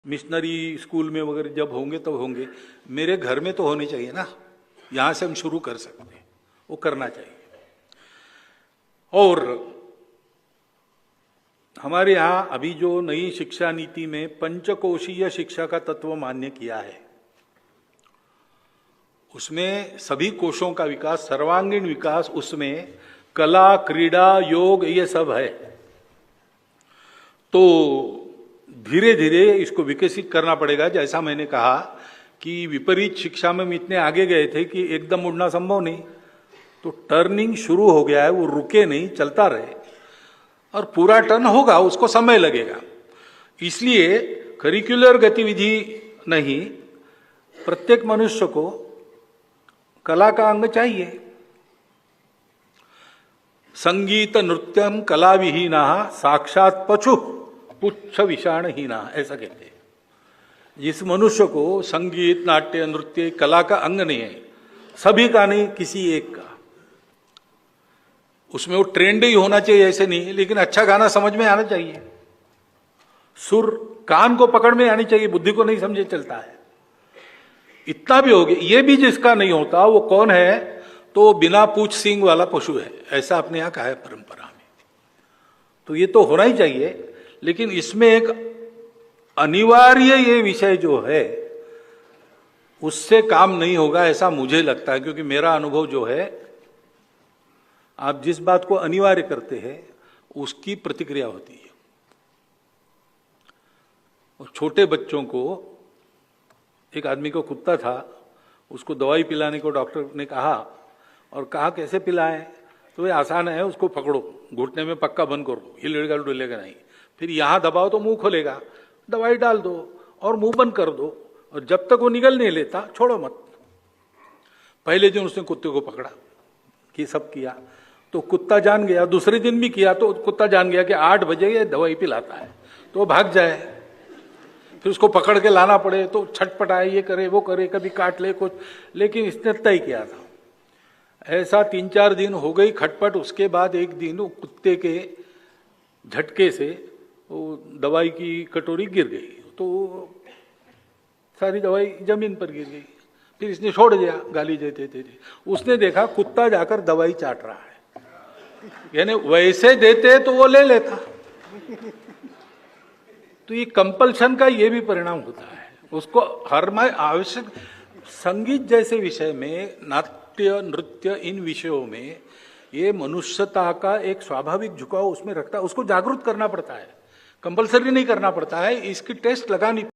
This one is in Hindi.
मिशनरी स्कूल में वगैरह जब होंगे तब होंगे, मेरे घर में तो होने चाहिए ना, यहां से हम शुरू कर सकते हैं, वो करना चाहिए। और हमारे यहां अभी जो नई शिक्षा नीति में पंचकोशीय शिक्षा का तत्व मान्य किया है, उसमें सभी कोशों का विकास, सर्वांगीण विकास, उसमें कला, क्रीड़ा, योग, ये सब है। तो धीरे धीरे इसको विकसित करना पड़ेगा। जैसा मैंने कहा कि विपरीत शिक्षा में हम इतने आगे गए थे कि एकदम उड़ना संभव नहीं, तो टर्निंग शुरू हो गया है, वो रुके नहीं, चलता रहे, और पूरा टर्न होगा, उसको समय लगेगा। इसलिए करिकुलर गतिविधि नहीं, प्रत्येक मनुष्य को कला का अंग चाहिए। संगीत नृत्यम कला विहीना साक्षात पशु पुच्छ विषाणहीना, ऐसा कहते हैं। जिस मनुष्य को संगीत, नाट्य, नृत्य कला का अंग नहीं है, सभी का नहीं, किसी एक का, उसमें वो ट्रेंड ही होना चाहिए ऐसे नहीं, लेकिन अच्छा गाना समझ में आना चाहिए, सुर कान को पकड़ में आनी चाहिए, बुद्धि को नहीं समझे चलता है। इतना भी हो गया। ये भी जिसका नहीं होता वो कौन है? तो बिना पूछ सींग वाला पशु है, ऐसा अपने यहां कहा है परंपरा में। तो ये तो होना ही चाहिए, लेकिन इसमें एक अनिवार्य ये विषय जो है उससे काम नहीं होगा, ऐसा मुझे लगता है। क्योंकि मेरा अनुभव जो है, आप जिस बात को अनिवार्य करते हैं उसकी प्रतिक्रिया होती है। और छोटे बच्चों को, एक आदमी को कुत्ता था, उसको दवाई पिलाने को डॉक्टर ने कहा, और कहा कैसे पिलाएं? तो ये आसान है, उसको पकड़ो, घुटने में पक्का बंद करो, हिलेगा डुलेगा नहीं, फिर यहां दबाओ तो मुंह खोलेगा, दवाई डाल दो और मुंह बंद कर दो, और जब तक वो निगल नहीं लेता छोड़ो मत। पहले दिन उसने कुत्ते को पकड़ा, कि सब किया तो कुत्ता जान गया, दूसरे दिन भी किया तो कुत्ता जान गया कि 8 बजे ये दवाई पिलाता है, तो वो भाग जाए। फिर उसको पकड़ के लाना पड़े तो छटपटाए, ये करे वो करे, कभी काट ले कुछ, लेकिन इसने तय किया था। ऐसा 3-4 दिन हो गई खटपट। उसके बाद एक दिन वो कुत्ते के झटके से वो दवाई की कटोरी गिर गई, तो सारी दवाई जमीन पर गिर गई। फिर इसने छोड़ दिया गाली देते देते। उसने देखा कुत्ता जाकर दवाई चाट रहा है, यानी वैसे देते तो वो ले लेता। तो ये कंपल्शन का ये भी परिणाम होता है। उसको हर में आवश्यक, संगीत जैसे विषय में, नाट्य, नृत्य, इन विषयों में ये मनुष्यता का एक स्वाभाविक झुकाव उसमें रखता है, उसको जागरूक करना पड़ता है, कंपल्सरी नहीं करना पड़ता है, इसकी टेस्ट लगानी